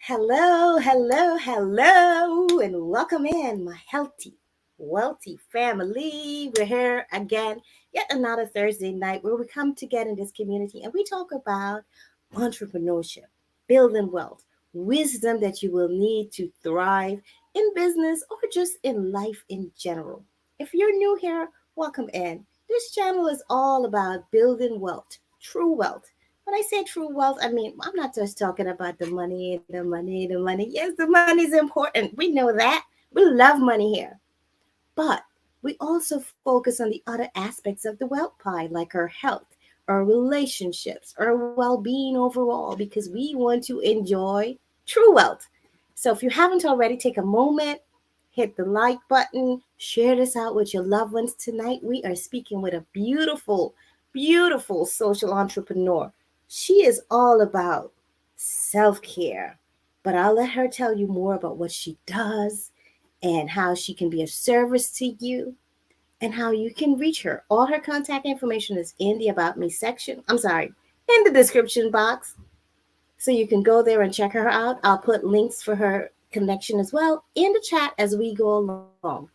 Hello, hello, hello, and welcome in, my healthy, wealthy family. We're here again, yet another Thursday night where we come together in this community and we talk about entrepreneurship, building wealth, wisdom that you will need to thrive in business or just in life in general. If you're new here, welcome in. This channel is all about building wealth, true wealth. When I say true wealth, I mean, I'm not just talking about the money, the money, the money. Yes, the money is important. We know that. We love money here. But we also focus on the other aspects of the wealth pie, like our health, our relationships, our well being overall, because we want to enjoy true wealth. So if you haven't already, take a moment, hit the like button, share this out with your loved ones tonight. We are speaking with a beautiful, beautiful social entrepreneur. She is all about self care, but I'll let her tell you more about what she does and how she can be of service to you and how you can reach her. All her contact information is in the About Me section. I'm sorry, in the description box. So you can go there and check her out. I'll put links for her connection as well in the chat as we go along.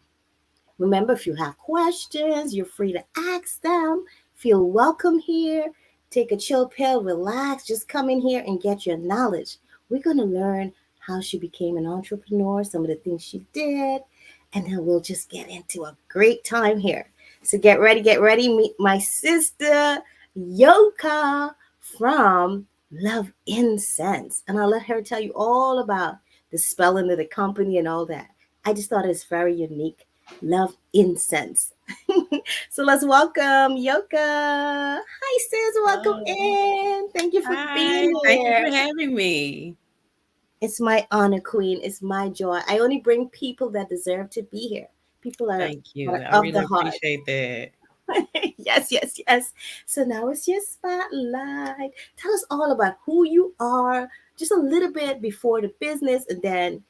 Remember, if you have questions, you're free to ask them. Feel welcome here. Take a chill pill, relax, just come in here and get your knowledge. We're going to learn how she became an entrepreneur, some of the things she did, and then we'll just get into a great time here. So get ready, get ready. Meet my sister, Yoka from Love Incense. And I'll let her tell you all about the spelling of the company and all that. I just thought it's very unique. Love Incense. So let's welcome Yoka. Hi, sis. Welcome Oh, in. Thank you for hi. being Thank you here. for having me. It's my honor, Queen. It's my joy. I only bring people that deserve to be here. People Thank are you. I of really the heart. appreciate that. Yes, yes, yes. So now it's your spotlight. Tell us all about who you are, just a little bit before the business, and then,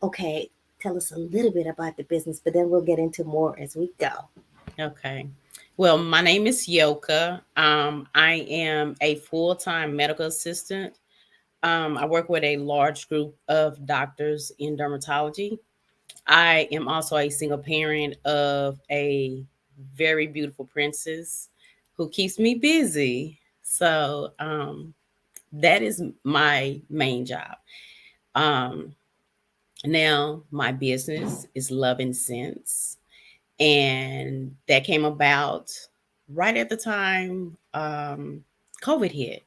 okay, tell us a little bit about the business, but then we'll get into more as we go. Okay. Well, my name is Yoka. I am a full-time medical assistant. I work with a large group of doctors in dermatology. I am also a single parent of a very beautiful princess who keeps me busy. So that is my main job. Um, Now, my business is Lovin Sense, and that came about right at the time COVID hit.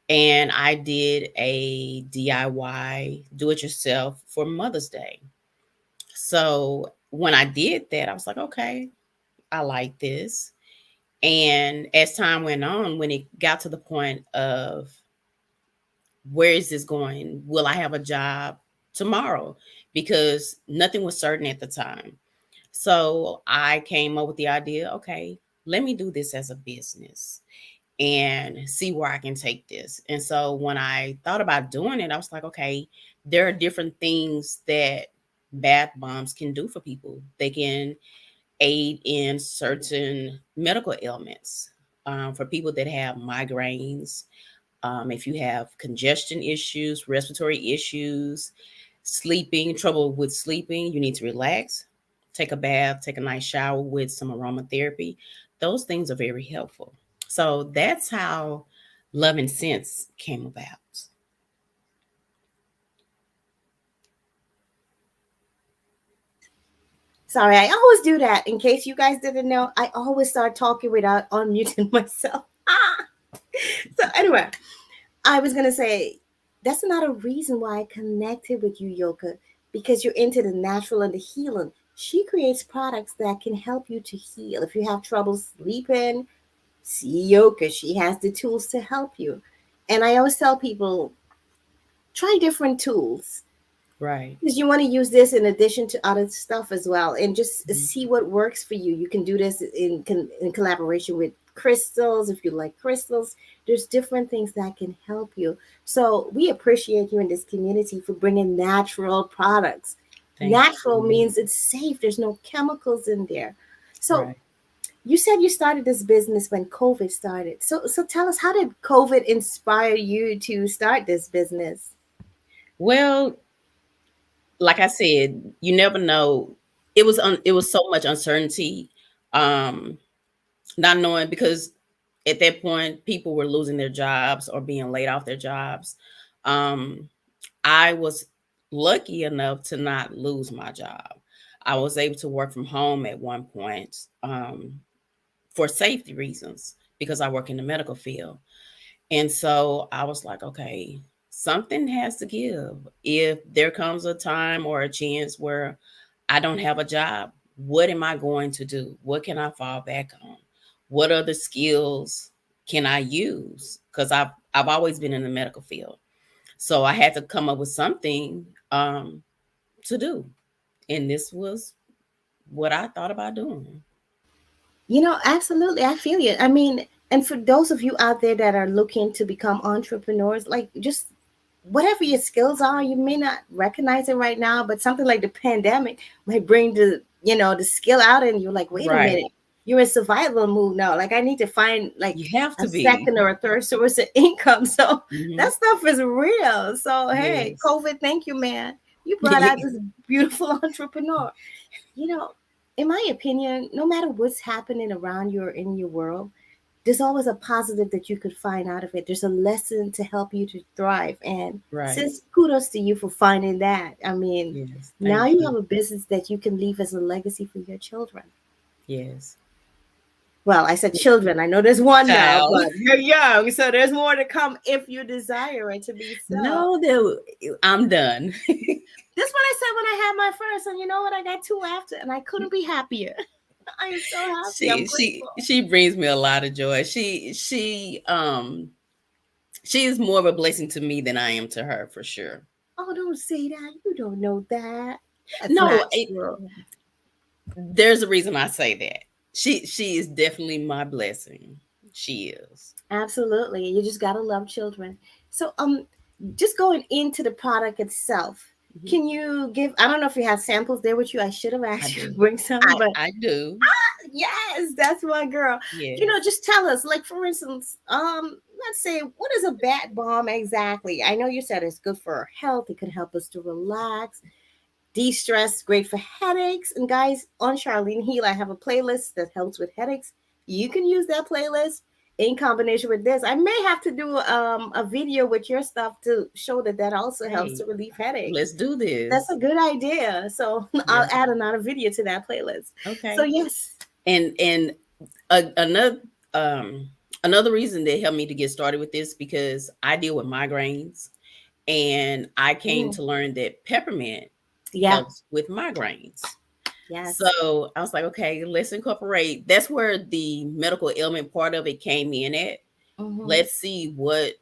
And I did a DIY do it yourself for Mother's Day. So when I did that, I was like, okay, I like this. And as time went on, when it got to the point of where is this going? Will I have a job tomorrow? Because nothing was certain at the time. So I came up with the idea, okay, let me do this as a business and see where I can take this. And so when I thought about doing it, I was like, okay, there are different things that bath bombs can do for people. They can aid in certain medical ailments for people that have migraines, if you have congestion issues, respiratory issues, sleeping, trouble with sleeping, you need to relax, take a bath, take a nice shower with some aromatherapy. Those things are very helpful. So that's how Love and Sense came about. Sorry, I always do that. In case you guys didn't know, I always start talking without unmuting myself. So anyway, I was gonna say that's another reason why I connected with you, Yoka, because you're into the natural and the healing. She creates products that can help you to heal. If you have trouble sleeping, see Yoka. She has the tools to help you. And I always tell people try different tools Right. because you want to use this in addition to other stuff as well and just Mhm. see what works for you. You can do this in collaboration with crystals if you like crystals. There's different things that can help you. So we appreciate you in this community for bringing natural products. Thank Natural you. means it's safe, there's no chemicals in there. So Right. you said you started this business when COVID started. So tell us, how did COVID inspire you to start this business? Well, like I said, you never know. It was so much uncertainty, um, not knowing because at that point people were losing their jobs or being laid off their jobs. Um, I was lucky enough to not lose my job. I was able to work from home at one point, for safety reasons because I work in the medical field. And so I was like, okay, something has to give. If there comes a time or a chance where I don't have a job, what am I going to do? What can I fall back on? What other skills can I use? Because I've always been in the medical field. So I had to come up with something, to do. And this was what I thought about doing. Absolutely, I feel you. I mean, and for those of you out there that are looking to become entrepreneurs, like, just whatever your skills are, you may not recognize it right now, but something like the pandemic might bring the skill out, and you're like, wait a Right. minute, you're in survival mode now. Like, I need to find like You have a to be. second or a third source of income. So Hmm. that stuff is real. So hey, Yes. COVID, thank you, man. You brought out this beautiful entrepreneur. You know, in my opinion, no matter what's happening around you or in your world, there's always a positive that you could find out of it. There's a lesson to help you to thrive. And Right. since kudos to you for finding that. I mean, Yes. now Thank you you. have a business that you can leave as a legacy for your children. Yes. Well, I said children. I know there's one now, Child. but you're young. So there's more to come if you desire it to be so. No, I'm done. This is what I said when I had my first. And you know what? I got two after, and I couldn't be happier. I am so happy. I'm grateful. She brings me a lot of joy. She is more of a blessing to me than I am to her for sure. Oh, don't say that. You don't know that. That's No, not true. there's a reason I say that. She is definitely my blessing. She is. Absolutely. You just gotta love children. So just going into the product itself, Mhm. can you give, I don't know if you have samples there with you. I should have I asked you to do. bring some, but I do. yes, that's my girl. Yes. Just tell us, like, for instance, let's say, what is a bat bomb exactly? I know you said it's good for our health, it can help us to relax, de-stress, great for headaches. And guys, on Charlene Heal, I have a playlist that helps with headaches. You can use that playlist in combination with this. I may have to do a video with your stuff to show that that also helps Hey, to relieve headaches. let's do That's this. a good idea. So I'll Yes. add another video to that playlist. So Okay. yes. And another um another reason that helped me to get started with this because I deal with migraines and I came Mm, to learn that peppermint yeah. helps with migraines. Yes. So I was like, okay, let's incorporate. That's where the medical ailment part of it came in at. Hmm. Let's see what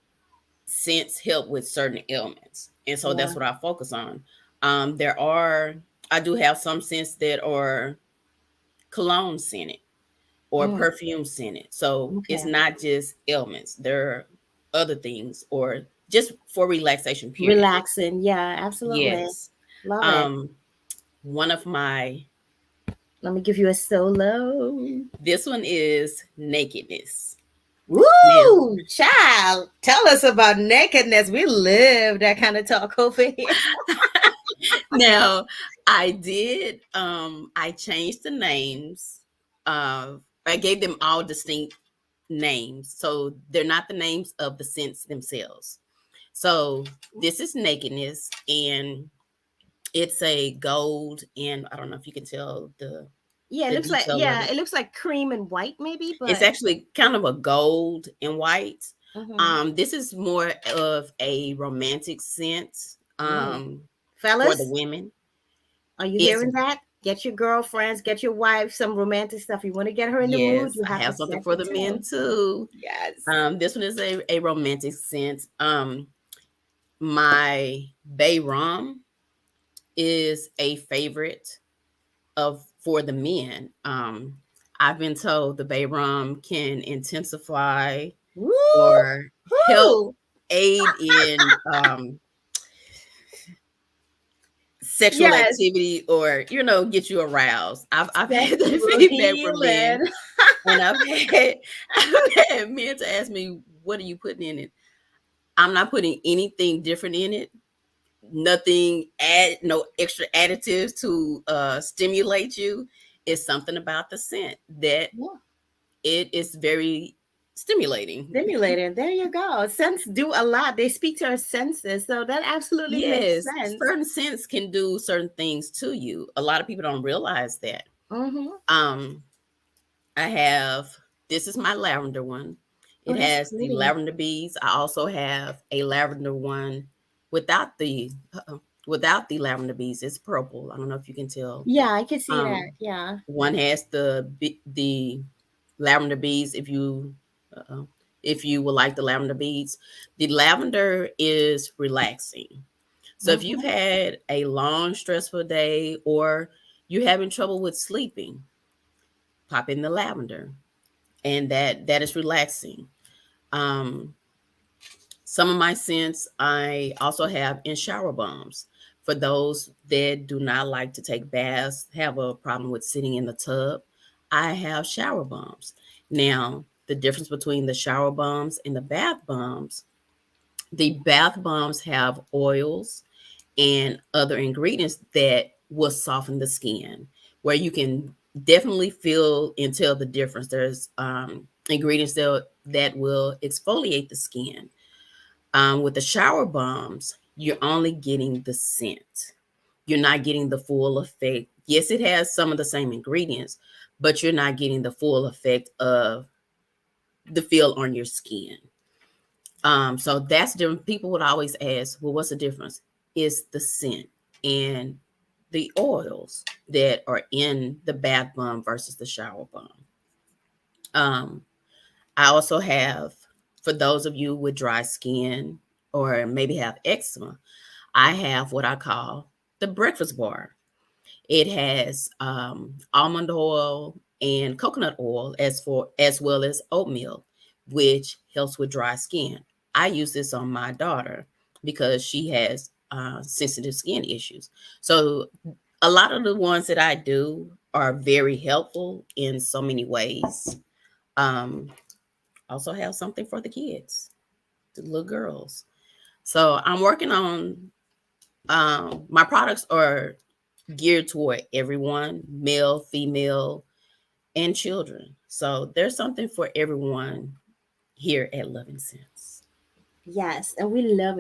scents help with certain ailments. And so Yeah. that's what I focus on. There are, I do have some scents that are cologne scented or Mm, perfume scented. So it's okay. not just ailments. There are other things or just for relaxation period. Relaxing. Yeah, absolutely. Yes. Love it. Um, one of my Let me give you a solo. this one is nakedness. Now, Woo! Child, tell us about nakedness. We live that kind of talk over here. now I did I changed the names of I gave them all distinct names. So they're not the names of the scents themselves. So this is nakedness and it's a gold and I don't know if you can tell Yeah, it the looks like, detail of yeah, it. it looks like cream and white maybe, It's but actually kind of a gold and white. mhm. This is more of a romantic scent Mm. for the Fellas, women. are you It's hearing that? Get your girlfriends, get your wife some romantic stuff. You want to get her in the mood, yes, you I have to have something set for the the men tone. too. Yes. This one is a romantic scent. My Bay Rum is a favorite of for the men. I've been told the Bay Rum can intensify Woo! or help Woo! aid in sexual Yes. activity or get you aroused. I've had that Sexual feedback from men, healing. and had I've had men to ask me, "What are you putting in it?" I'm not putting anything different in it. nothing add no extra additives to stimulate you. It's something about the scent that Yeah. it is very stimulating. Stimulating. There you go. Scents do a lot. They speak to our senses. So that absolutely makes Yes, sense. certain scents can do certain things to you. A lot of people don't realize that. Mm-hmm. Um, I have this is my lavender one. Oh, It that's has the pretty. lavender beads. I also have a lavender one without the without the lavender beads. It's purple. I don't know if you can tell. Yeah, I can see that. Um, Yeah. one has the lavender beads. Uh, if you would like the lavender beads, the lavender is relaxing. So if you've Mm-hmm. had a long stressful day or you're having trouble with sleeping, pop in the lavender, and that is relaxing. Um, some of my scents I also have in shower bombs. For those that do not like to take baths, have a problem with sitting in the tub, I have shower bombs. Now, the difference between the shower bombs and the bath bombs have oils and other ingredients that will soften the skin, where you can definitely feel and tell the difference. There's ingredients that will exfoliate the skin. With the shower bombs, you're only getting the scent. You're not getting the full effect. Yes, it has some of the same ingredients, but you're not getting the full effect of the feel on your skin. So that's different. People would always ask, well, what's the difference? It's the scent and the oils that are in the bath bomb versus the shower bomb. Um, I also have, for those of you with dry skin or maybe have eczema, I have what I call the breakfast bar. It has almond oil and coconut oil as well as oatmeal, which helps with dry skin. I use this on my daughter because she has sensitive skin issues. So a lot of the ones that I do are very helpful in so many ways. Um, also have something for the kids, the little girls. So I'm working on my products are geared toward everyone, male, female, and children. So there's something for everyone here at Loving Sense. Yes, and we love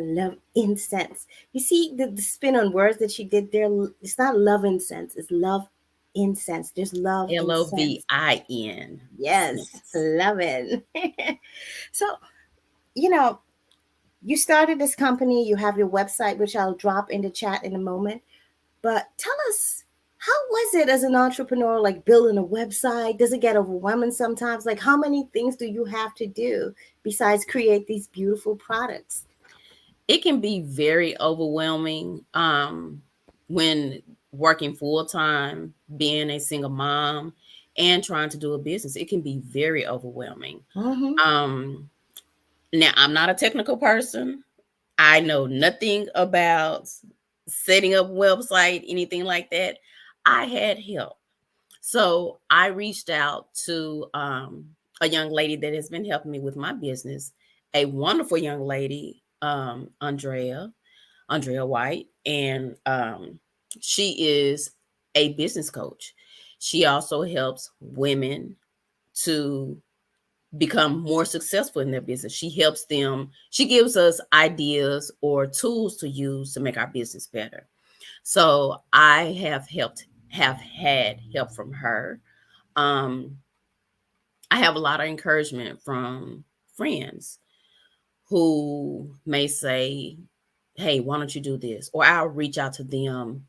incense. You see the spin on words that she did there. It's not love incense. It's love incense. There's love incense. Lovin. Yes, Sense. love it. So you know, you started this company. You have your website, which I'll drop in the chat in a moment. But tell us, how was it as an entrepreneur, like building a website? Does it get overwhelming sometimes? Like, how many things do you have to do besides create these beautiful products? It can be very overwhelming when working full time, being a single mom, and trying to do a business. It can be very overwhelming. Mm-hmm. Um, Now, I'm not a technical person. I know nothing about setting up a website, anything like that. I had help. So I reached out to a young lady that has been helping me with my business, a wonderful young lady, Andrea White, and she is a business coach. She also helps women to become more successful in their business. She helps them, she gives us ideas or tools to use to make our business better. So I have had help from her. Um, I have a lot of encouragement from friends who may say, hey, why don't you do this? Or I'll reach out to them.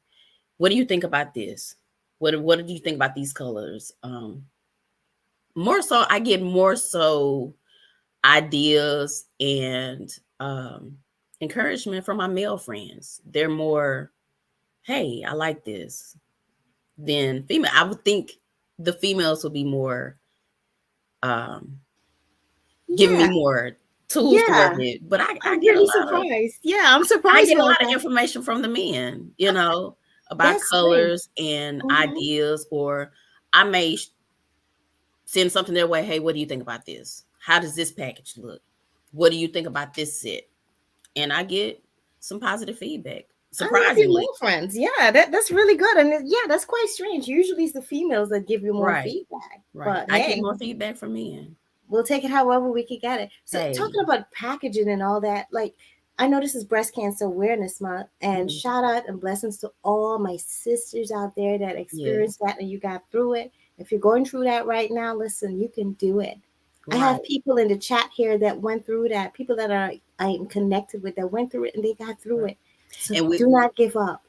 What do you think about this? What do you think about these colors? More so, I get more so ideas and encouragement from my male friends. They're more, hey, I like this, than female. I would think the females would be more um, giving me Yeah, more tools to work yeah. with. But I I'm get a really lot of surprised. Yeah, I'm I surprised get a about lot of that. information from the men, about That's great. colors and Mm-hmm. ideas, or I may send something their way. Hey, what do you think about this? How does this package look? What do you think about this set? And I get some positive feedback. I love your surprisingly. male friends. Yeah, that's really good. And yeah, that's quite strange. Usually it's the females that give you more Right, feedback. right. But I get hey, more feedback from men. we'll take it however we can get it. So Hey. talking about packaging and all that, like I know this is Breast Cancer Awareness Month, and Mhm. shout out and blessings to all my sisters out there that Yes. experienced that and you got through it. If you're going through that right now, listen, you can do it. I have Right, people in the chat here that went through that, people that I'm connected with that went through it and they got through right. it. So And with do not give up.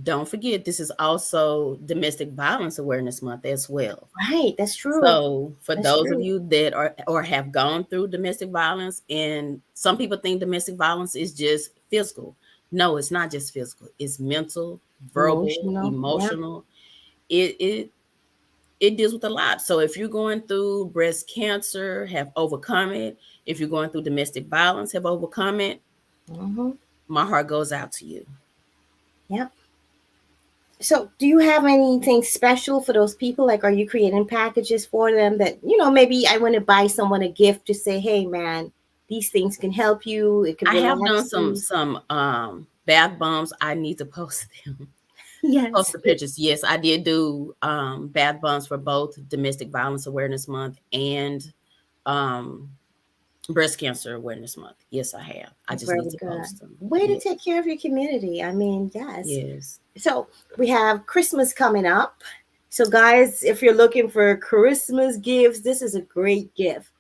don't forget, this is also Domestic Violence Awareness Month as well. Right, that's true. So for That's those of true. you that are or have gone through domestic violence, and some people think domestic violence is just physical. No, it's not just physical. It's mental, verbal, Emotional. Yeah. emotional. It deals with a lot. So if you're going through breast cancer, have overcome it. If you're going through domestic violence, have overcome it. Hmm. My heart goes out to you. Yeah. So, do you have anything special for those people? Like, are you creating packages for them that, maybe I want to buy someone a gift to say, hey, man, these things can help you. It can I have done relax some you. bath bombs. I need to post them. Post Yes. the pictures. Yes, I did do bath bombs for both Domestic Violence Awareness Month and um Breast Cancer Awareness Month. Yes, I have. I just need Very to good. post them. Way to Yes. take care of your community. I mean, yes. Yes. So, we have Christmas coming up. So, guys, if you're looking for Christmas gifts, this is a great gift.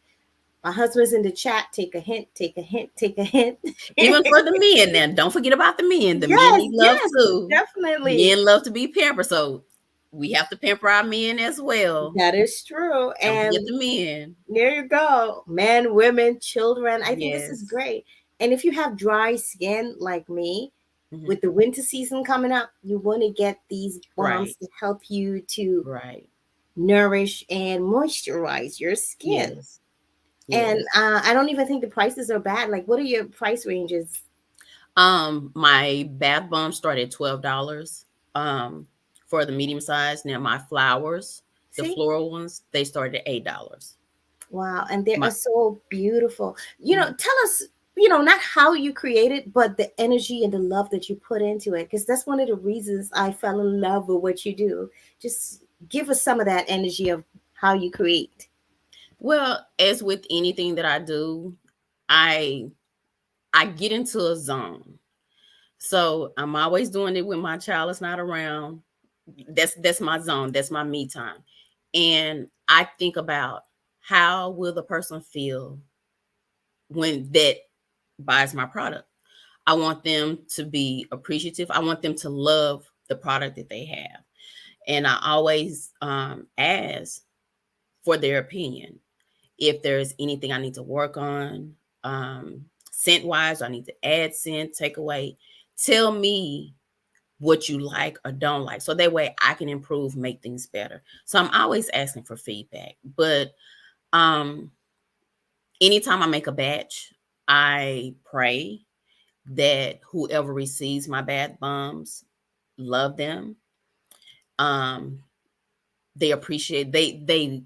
My husband's in the chat. Take a hint, take a hint, take a hint. Even for the men now. Don't forget about the men. The men Yes, need love yes, too. definitely. Men love to be pampered. So we have to pamper our men as well. That is true. Don't forget And the men. there you go. Men, women, children. I think this is Yes. great. And if you have dry skin like me, Hmm. with the winter season coming up, you want to get these bombs Right. to help you to Right. nourish and moisturize your skin. Yes. And Yes. I don't even think the prices are bad. Like, what are your price ranges? My bath bombs start at $12. For the medium size. Now my flowers, the See? floral ones, they start at $8. Wow, and they are My so beautiful. Mhm. Tell us, not how you create it, but the energy and the love that you put into it, because that's one of the reasons I fell in love with what you do. Just give us some of that energy of how you create. Well, as with anything that I do, I I get into a zone. So I'm always doing it when my child is not around. That's my zone. That's my me time. And I think about how will the person feel when that buys my product. I want them to be appreciative. I want them to love the product that they have. And I always ask for their opinion. If there's anything I need to work on, scent wise, I need to add scent, take away. Tell me what you like or don't like. So that way I can improve, make things better. So I'm always asking for feedback. But um anytime I make a batch, I pray that whoever receives my bath bombs love them. Um they appreciate they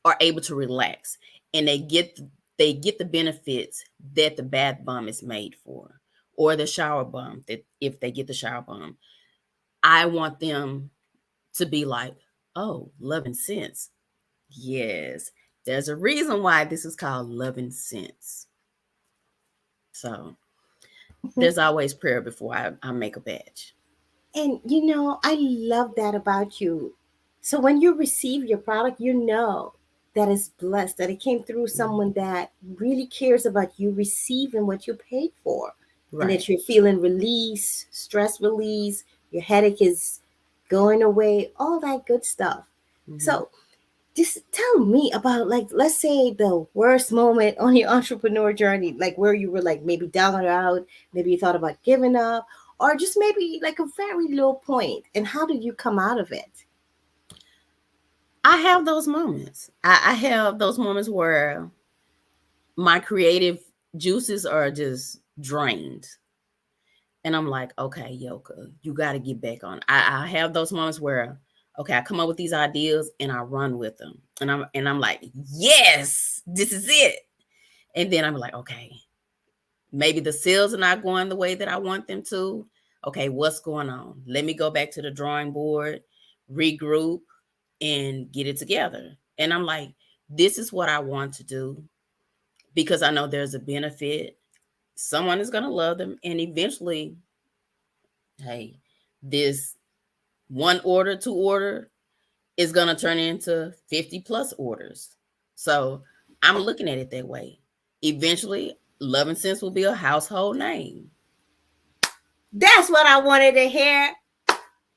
are able to relax, and they get the benefits that the bath bomb is made for, or the shower bomb, that if they get the shower bomb. I want them to be like, oh, Lovin Sense. Yes, there's a reason why this is called Lovin Sense. So there's always prayer before I make a batch. And I love that about you. So when you receive your product, that it's blessed, that it came through Mhm. someone that really cares about you receiving what you paid for, and Right. that you're feeling release, stress release, your headache is going away, all that good stuff. Hmm. So just tell me about, like, let's say the worst moment on your entrepreneur journey, like where you were like maybe down and out, maybe you thought about giving up, or just maybe like a very low point, and how did you come out of it? I have those moments. I have those moments where my creative juices are just drained. And I'm like, okay, Yoka, you got to get back on. I have those moments where, okay, I come up with these ideas and I run with them, and I'm like, yes, this is it. And then I'm like, okay, maybe the sales are not going the way that I want them to, Okay, what's going on? Let me go back to the drawing board, regroup, and get it together. And I'm like, this is what I want to do because I know there's a benefit. Someone is going to love them. And eventually, hey, this one order, two order is going to turn into 50 plus orders. So I'm looking at it that way. Eventually, Love and Sense will be a household name. That's what I wanted to hear.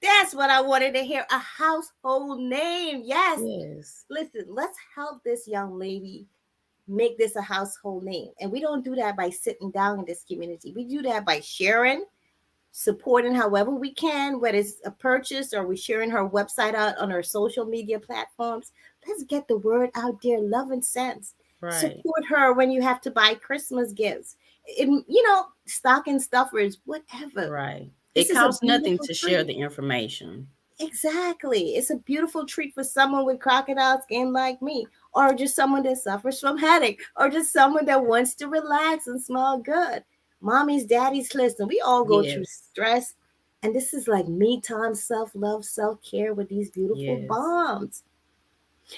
That's what I wanted to hear. A household name. Yes. Yes. Listen, let's help this young lady make this a household name. And we don't do that by sitting down in this community. We do that by sharing, supporting however we can, whether it's a purchase or we're sharing her website out on our social media platforms. Let's get the word out there. Love and Sense. Right. Support her when you have to buy Christmas gifts. Stocking stuffers, whatever. Right. This It is a costs nothing beautiful to share treat. the information. Exactly. It's a beautiful treat for someone with crocodile skin like me, or just someone that suffers from headache, or just someone that wants to relax and smell good. Mommy's, daddy's, listen, we all go through Yes. stress, and this is like me time, self love, self care with these beautiful Yes. bombs.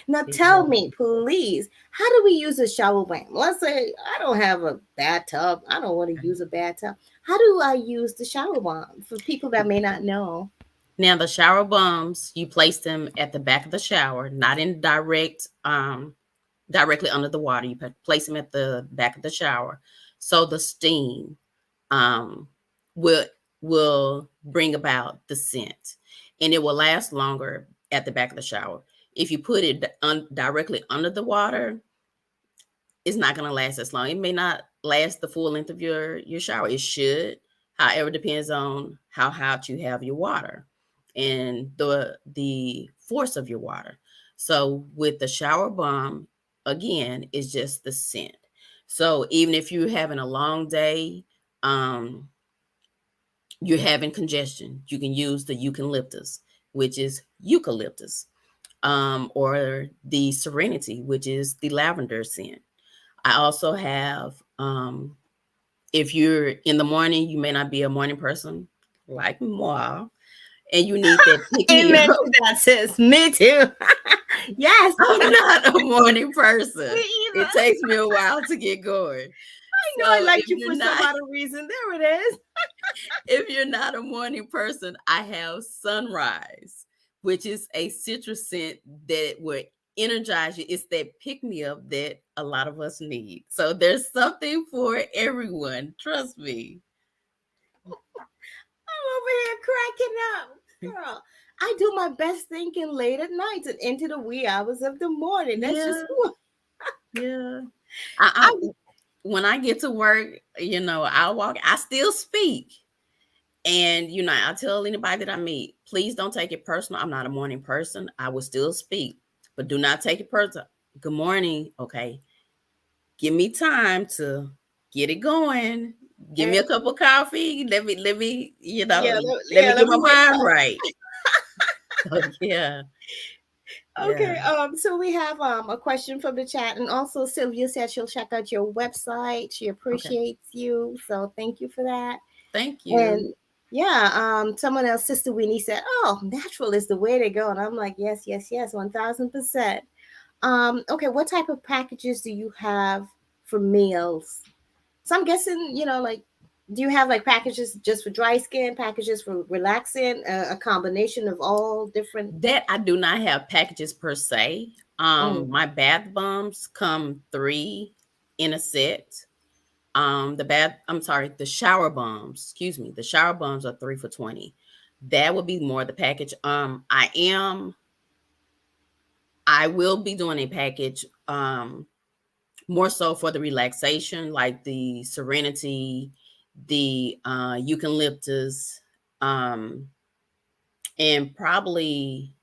Now, tell me, Exactly. please, how do we use a shower balm? Let's say I don't have a bathtub, I don't want to use a bathtub. How do I use the shower balm for people that may not know? Now the shower bums, you place them at the back of the shower, not in directly under the water. You place them at the back of the shower, so the steam um will bring about the scent, and it will last longer at the back of the shower. If you put it directly under the water, it's not going to last as long. It may not last the full length of your shower. It should, however, depends on how hot you have your water and the force of your water. So with the shower bomb, again, it's just the scent. So even if you're having a long day, um, you're having congestion, you can use the eucalyptus, which is eucalyptus, or the serenity, which is the lavender scent. I also have, if you're in the morning, you may not be a morning person like moi, and you need that pick me Amen up. to that, sis. Me too. Yes. I'm not a morning person. Me It either. takes me a while to get going. I know I So liked you for some other reason. There it is. if you're not a morning person, I have sunrise, which is a citrus scent that would energize you. It's that pick me up that a lot of us need. So there's something for everyone. Trust me. I'm over here cracking up. Girl, I do my best thinking late at night and into the wee hours of the morning. That's just Yeah, who yeah. I When I get to work, I'll walk. I still speak, and I tell anybody that I meet, please don't take it personal. I'm not a morning person. I will still speak, but do not take it personal. Good morning. Okay, give me time to get it going. Give me a am. cup of coffee. Let me, let me Yeah, get let my me wake mind up. right. So, yeah, yeah. Okay, so we have a question from the chat, and also Sylvia said she'll check out your website. She Okay. appreciates you, so thank you for that. Thank you. And yeah, someone else, Sister Winnie said, "Oh, natural is the way to go," and I'm like, "Yes, yes, yes, 1000%." Okay, what type of packages do you have for meals? So I'm guessing, like, do you have like packages just for dry skin, packages for relaxing, a combination of all different? That I do not have packages per se. Oh, My bath bombs come 3 in a set. The shower bombs, excuse me, the shower bombs are 3 for 20. That would be more the package. I will be doing a package, more so for the relaxation, like the serenity, the eucalyptus, um, and probably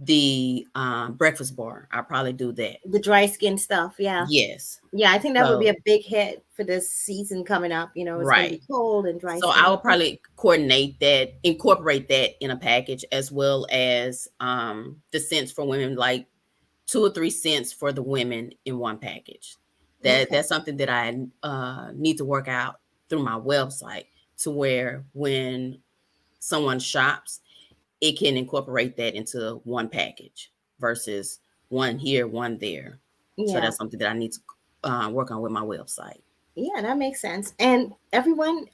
the breakfast bar. I'll probably do that. the dry skin stuff, yeah. Yes. Yeah, I think that would be So a big hit for this season coming up. It's going to right. be cold and dry So I skin. will probably incorporate that in a package, as well as the scents for women, like 2 or 3 scents for the women in one package. Okay. That's something that I need to work out through my website to where when someone shops, it can incorporate that into one package versus one here, one there. So Yeah. that's something that I need to work on with my website. Yeah, that makes sense. And everyone,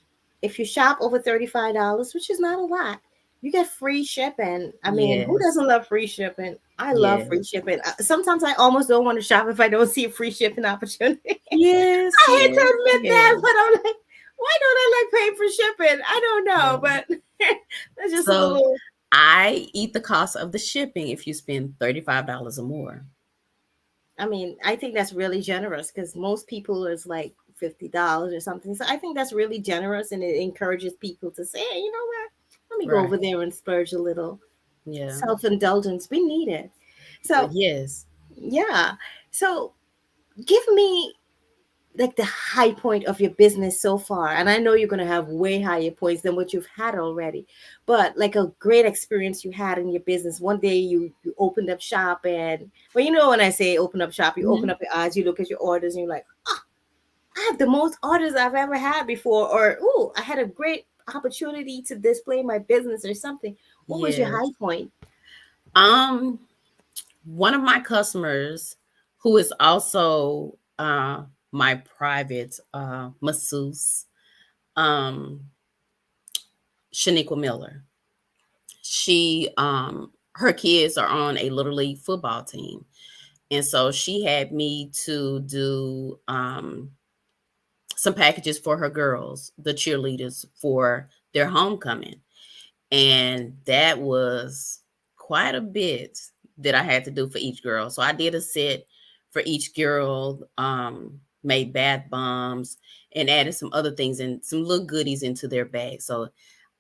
if you shop over $35, which is not a lot, you get free shipping. I mean, who Yes. doesn't love free shipping? I love free Yes. shipping. Sometimes I almost don't want to shop if I don't see a free shipping opportunity. Yes. I hate to Yes. admit that, Yes. but I'm like, why don't I like paying for shipping? I don't know, Yeah. but that's just a So little. I eat the cost of the shipping if you spend $35 or more. I mean, I think that's really generous because most people is like $50 or something. So I think that's really generous, and it encourages people to say, hey, you know what? Let me go over Right. there and splurge a little. Yeah. Self indulgence, we need it. But So yes. yeah. So give me like the high point of your business so far, and I know you're going to have way higher points than what you've had already, but like a great experience you had in your business. One day you opened up shop, and well, you know, when I say open up shop, you open Mhm. up your eyes, you look at your orders, and you're like, oh, I have the most orders I've ever had before, or oh, I had a great opportunity to display my business or something. What was your high Yes. point? Um, One of my customers, who is also my private masseuse, um, Shaniqua Miller. Her kids are on a little league football team, and so she had me to do some packages for her girls, the cheerleaders, for their homecoming. And that was quite a bit that I had to do for each girl. So I did a set for each girl, made bath bombs, and added some other things and some little goodies into their bag. So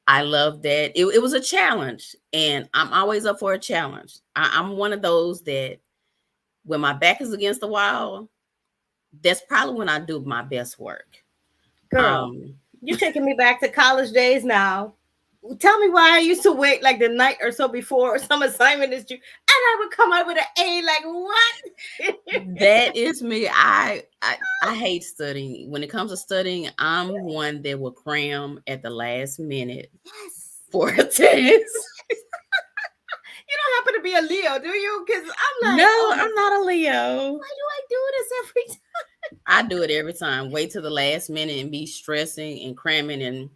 I love that. It was a challenge, and I'm always up for a challenge. I'm one of those that when my back is against the wall, that's probably when I do my best work. Girl, Um, you're taking me back to college days now. Tell me why I used to wait like the night or so before some assignment is due, and I would come out with an A. Like what? That is me. I hate studying. When it comes to studying, I'm one that will cram at the last minute Yes. for a test. You don't happen to be a Leo, do you? Because I'm like, No, oh, I'm not a Leo. why do I do this every time? I do it every time. Wait till the last minute and be stressing and cramming and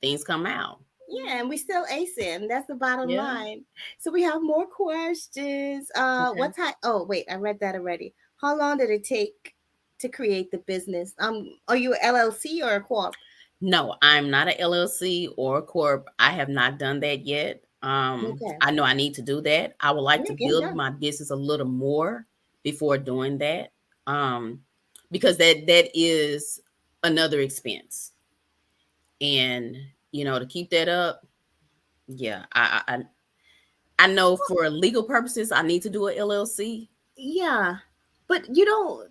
things come out. Yeah, and we still acing. That's the bottom Yeah. line. So we have more questions. Okay. What time? Oh, wait, I read that already. How long did it take to create the business? Are you a LLC or a corp? No, I'm not a LLC or a corp. I have not done that yet. Okay, I know I need to do that. I would like yeah, to get it build done. my business a little more before doing that. Um, because that is another expense. And to keep that up, yeah, I know for legal purposes I need to do a LLC. Yeah, but you don't.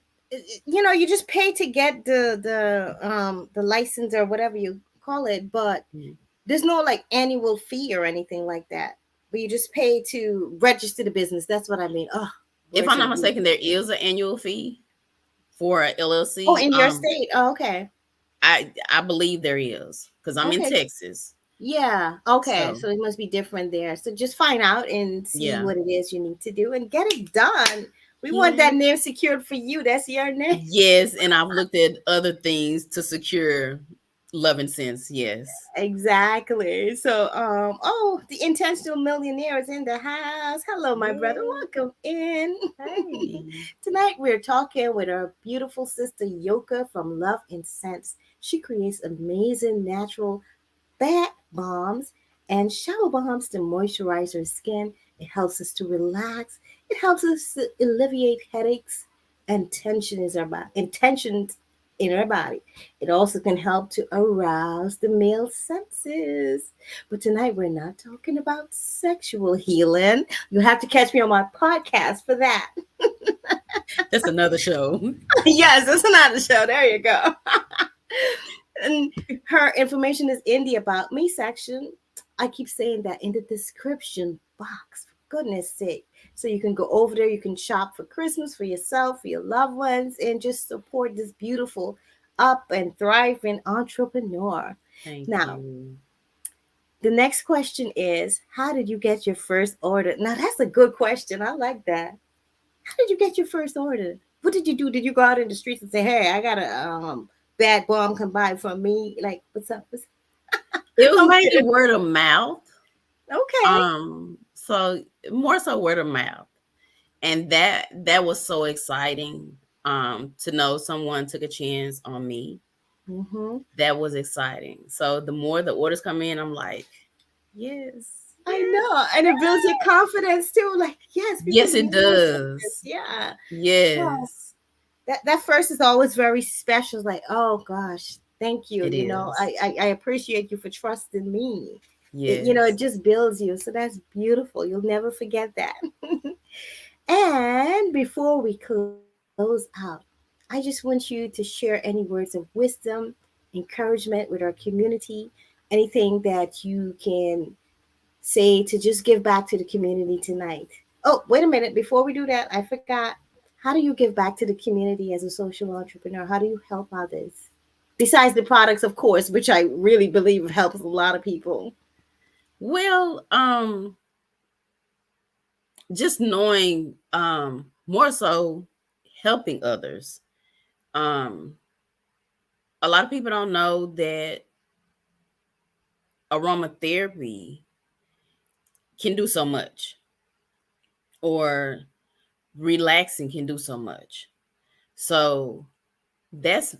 You just pay to get the license or whatever you call it, but Mhm. there's no like annual fee or anything like that. But you just pay to register the business. That's what I mean. Oh, If words I'm are not beautiful mistaken, there sometimes. is an annual fee for a Oh, LLC. in your state. Oh, okay. I believe there is because I'm in Okay. Texas. Yeah. Okay. So So it must be different there. So just find out and see yeah. what it is you need to do and get it done. We want Yeah. that name secured for you. That's your name. Yes, and I've looked at other things to secure Lovin' Sense. Yes. Exactly. So, oh, the intentional millionaire is in the house. Hello, my brother. Yeah. Welcome in. Hey. Tonight we're talking with our beautiful sister Yoka from Love and Sense. She creates amazing natural bath bombs and shower bombs to moisturize our skin. It helps us to relax. It helps us to alleviate headaches and tensions in our body. It also can help to arouse the male senses. But tonight we're not talking about sexual healing. You have to catch me on my podcast for that. That's another show. Yes, that's another show. There you go. And her information is in the About Me section. I keep saying that in the description box, for goodness sake. So you can go over there, you can shop for Christmas for yourself, for your loved ones, and just support this beautiful, up and thriving entrepreneur. Thank Now, you. the next question is, how did you get your first order? Now, that's a good question. I like that. How did you get your first order? What did you do? Did you go out in the streets and say, "Hey, I got a bad bomb come by from me"? Like, what's up? It was I'm mainly kidding. word of mouth. Okay. So more so word of mouth. And that was so exciting to know someone took a chance on me. Mm-hmm. That was exciting. So the more the orders come in, I'm like, yes, I yes, know, and it builds your confidence too. Like, yes, people yes, really it want this. does. Yeah. Oh, Yes, that first is always very special. It's like, oh gosh, thank you. it is. I appreciate you for trusting me. It Yes. just builds you. So that's beautiful. You'll never forget that. And before we close out, I just want you to share any words of wisdom, encouragement with our community, anything that you can say to just give back to the community tonight. Oh, wait a minute. Before we do that, I forgot. How do you give back to the community as a social entrepreneur? How do you help others? Besides the products, of course, which I really believe helps a lot of people. Well, just knowing more so helping others. Um a lot of people don't know that aromatherapy can do so much, or relaxing can do so much. So that's,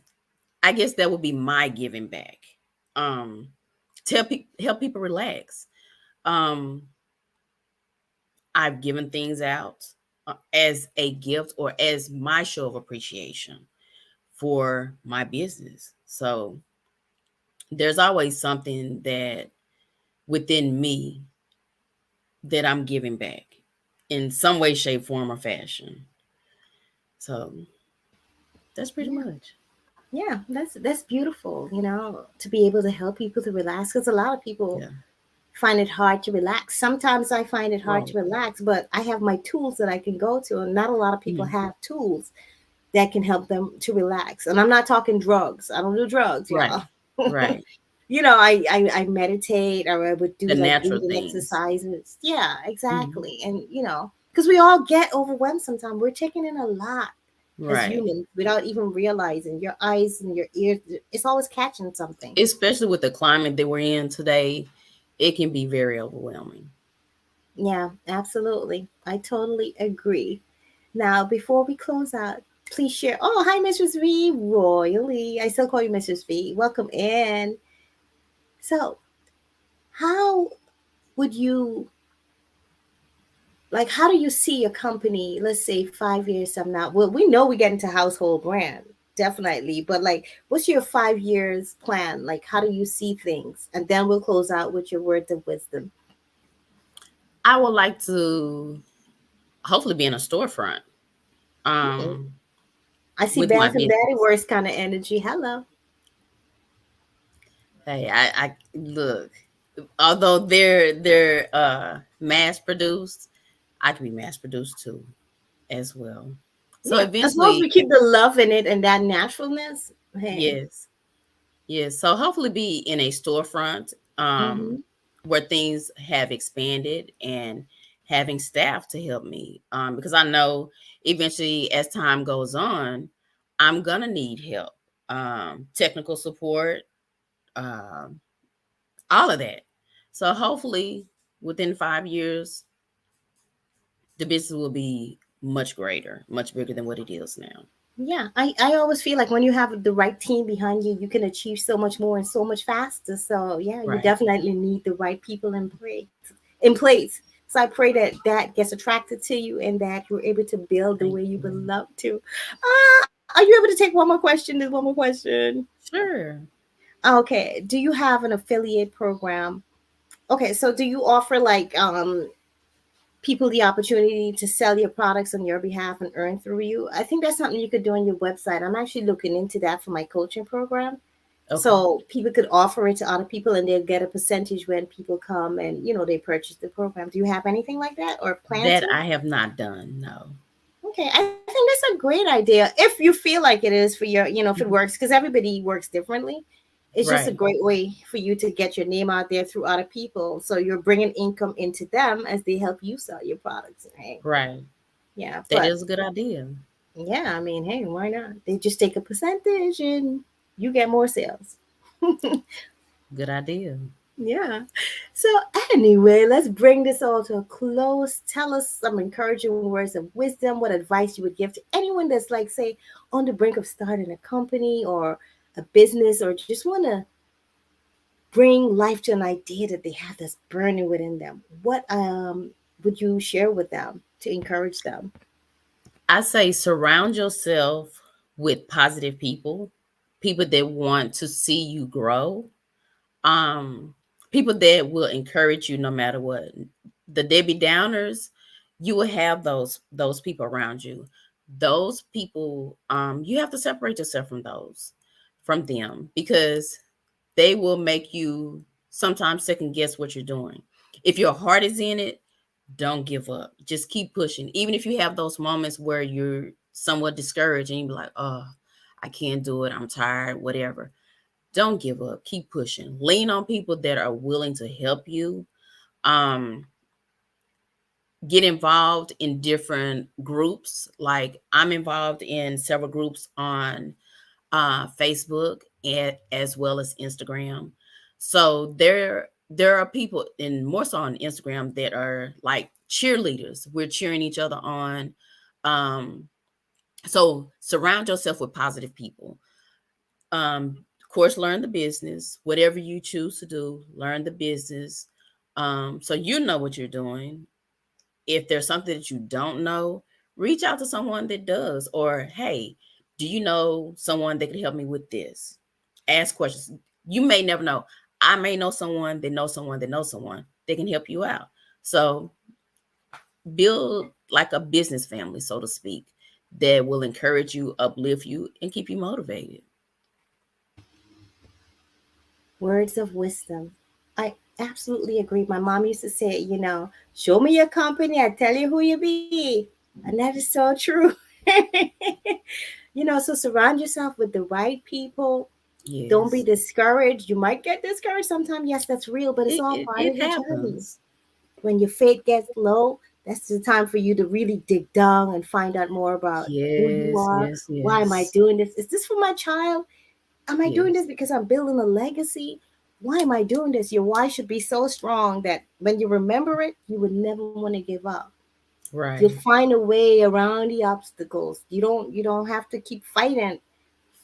I guess that would be my giving back. Um help people relax. Um I've given things out as a gift or as my show of appreciation for my business. So there's always something that within me that I'm giving back in some way, shape, form, or fashion. So that's pretty Yeah. much. Yeah, that's beautiful, to be able to help people to relax because a lot of people Yeah. find it hard to relax. Sometimes I find it hard Right. to relax, but I have my tools that I can go to, and not a lot of people Mhm. have tools that can help them to relax. And I'm not talking drugs. I don't do drugs, Right. y'all. Right. I meditate, or I would do The like natural breathing things. exercises. Yeah, Mhm. exactly. And because we all get overwhelmed sometimes. We're taking in a lot as Right. humans without even realizing. Your eyes and your ears, it's always catching something. Especially with the climate that we're in today, it can be very overwhelming. Yeah, absolutely. I totally agree. Now, before we close out, please share. Oh, hi, Mrs. V. Royally. I still call you Mrs. V. Welcome in. So, how would you how do you see your company, let's say 5 years from now? Well, we know we get into household brand, definitely. But what's your 5 years plan? Like, how do you see things? And then we'll close out with your words of wisdom. I would like to hopefully be in a storefront Hmm. um I see with my Bath and Body business. Works kind of energy. Hello. Hey, I look, although they're mass produced, I can be mass produced too as well. So Yeah, as long as eventually, we keep the love in it and that naturalness. Hey. yes, yes. So hopefully be in a storefront Hmm. where things have expanded, and having staff to help me. Because I know eventually as time goes on, I'm gonna need help. Technical support, um, all of that. So hopefully within 5 years, the business will be much greater, much bigger than what it is now. Yeah, I always feel like when you have the right team behind you, you can achieve so much more and so much faster. So yeah, you Right. definitely need the right people in place. In place. So I pray that that gets attracted to you and that you're able to build the Thank way you would you. love to. Are you able to take one more question? There's one more question. Sure. Okay. Do you have an affiliate program? Okay, so do you offer people the opportunity to sell your products on your behalf and earn through you? I think that's something you could do on your website. I'm actually looking into that for my coaching program. Okay. So people could offer it to other people and they'll get a percentage when people come and they purchase the program. Do you have anything like that or plan That to? I have not done. No. Okay, I think that's a great idea if you feel like it is for your, if it Mhm. works because everybody works differently. It's just a Right. great way for you to get your name out there through other people. So you're bringing income into them as they help you sell your products. Right? Right. Yeah, That but is a good idea. yeah, I mean, hey, why not? They just take a percentage and you get more sales. Good idea. Yeah. So anyway, let's bring this all to a close. Tell us some encouraging words of wisdom, what advice you would give to anyone that's like, say, on the brink of starting a company or a business, or just want to bring life to an idea that they have that's burning within them. What would you share with them to encourage them? I say surround yourself with positive people, people that want to see you grow, um, people that will encourage you no matter what. The Debbie Downers, you will have those people around you. Those people, you have to separate yourself from them, because they will make you sometimes second guess what you're doing. If your heart is in it, don't give up. Just keep pushing. Even if you have those moments where you're somewhat discouraged and you be like, oh, I can't do it. I'm tired, whatever. Don't give up. Keep pushing. Lean on people that are willing to help you. Um, get involved in different groups. Like I'm involved in several groups on Facebook and as well as Instagram. So there are people, and more so on Instagram, that are like cheerleaders. We're cheering each other on. Um, so surround yourself with positive people. Of course, learn the business. Whatever you choose to do, learn the business. So you know what you're doing. If there's something that you don't know, reach out to someone that does. Or, hey, do you know someone that could help me with this? Ask questions. You may never know. I may know someone that knows someone that knows someone that can help you out. So build like a business family, so to speak, that will encourage you, uplift you, and keep you motivated. Words of wisdom. I absolutely agree. My mom used to say, show me your company, I tell you who you be. And that is so true. So surround yourself with the right people. Don't be Yes. discouraged. You might get discouraged sometimes. Yes, that's real, but it's It, all it, part it of the journey. happens. When your faith gets low, that's the time for you to really dig down and find out more about who you Yes, are. yes, Why am I yes, doing this? Is this for my child? Am I doing yes. this because I'm building a legacy? Why am I doing this? Your why should be so strong that when you remember it, you would never want to give up. You'll Right, find a way around the obstacles. You don't have to keep fighting.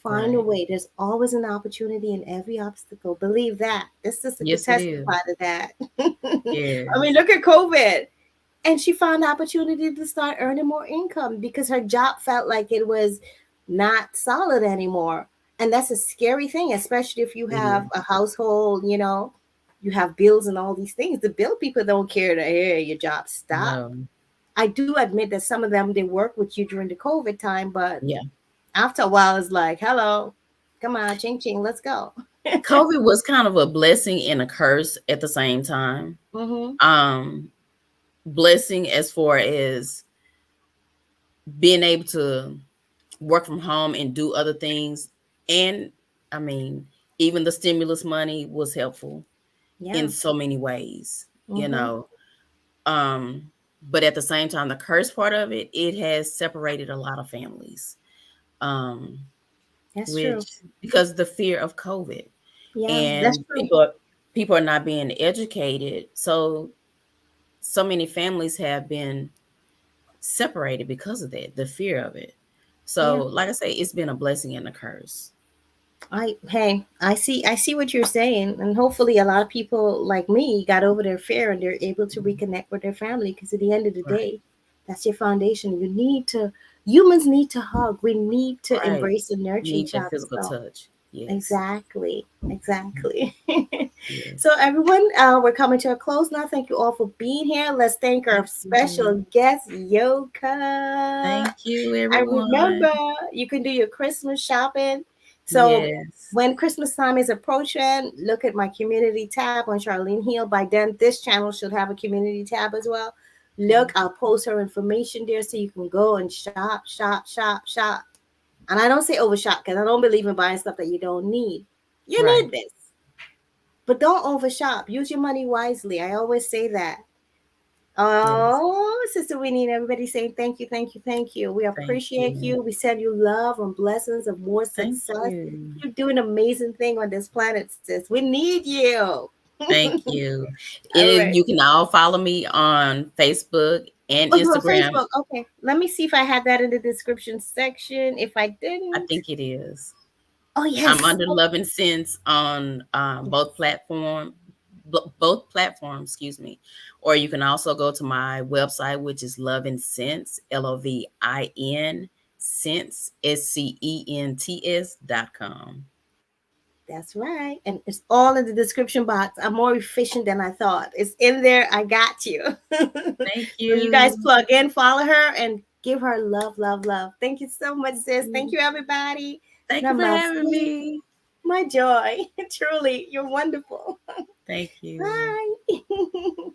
Find a right. way. There's always an opportunity in every obstacle. Believe that. This sister could Yes, it is. testify to that. I mean, Yes, look at COVID. And she found opportunity to start earning more income because her job felt like it was not solid anymore. And that's a scary thing, especially if you it have is. a household, you have bills and all these things. The bill people don't care to hear your job stop. No, I do admit that some of them they work with you during the COVID time, but yeah. after a while it's like, hello, come on, ching ching, let's go. COVID was kind of a blessing and a curse at the same time. Hmm. Um, Blessing as far as being able to work from home and do other things. And I mean, even the stimulus money was helpful Yeah. in so many ways, you Hmm. know. Um, but at the same time, the curse part of it, it has separated a lot of families. Um, That's which true. because the fear of COVID, Yeah, that's and true. people are not being educated, so so many families have been separated because of that, the fear of it. Yeah. So, like I say, it's been a blessing and a curse. I see what you're saying, and hopefully a lot of people like me got over their fear and they're able to reconnect with their family, because at the end of the Right, day, that's your foundation. Humans need to hug. We need to right. embrace and nurture Need each that other. physical So touch. Yes, exactly, exactly. So yes. everyone, we're coming to a close now. Thank you all for being here. Let's thank our Thank you. special guest, Yoka. Thank you, And everyone. remember, you can do your Christmas shopping. So Yes. when Christmas time is approaching, look at my community tab on Charlene Heal. By then, this channel should have a community tab as well. Look, I'll post her information there so you can go and shop, shop, shop, shop. And I don't say overshop because I don't believe in buying stuff that you don't need. You Right. need this. But don't overshop. Use your money wisely. I always say that. Yes. Oh, Sister Winnie, and everybody saying thank you, thank you, thank you. We Thank appreciate you. you. We send you love and blessings of more Thank success. you. You're doing an amazing thing on this planet, sis. We need you. Thank you. All And right. you can all follow me on Facebook and Oh, you're on Instagram. Facebook. Okay. Let me see if I had that in the description section. If I I didn't, think it is. oh, I'm yes. under Oh, Lovin Sense on yes. both platforms, excuse me. Or you can also go to my website, which is Lovin Sense, Lovin Sense, SCENTS.com. That's right. And it's all in the description box. I'm more efficient than I thought. It's in there. I got you. Thank So you guys you. plug in, follow her, and give her love, love, love. Thank you so much, sis. Thank you. you, everybody. Thank you for having Namaste. me. My joy. Truly, you're wonderful. Thank you. Bye.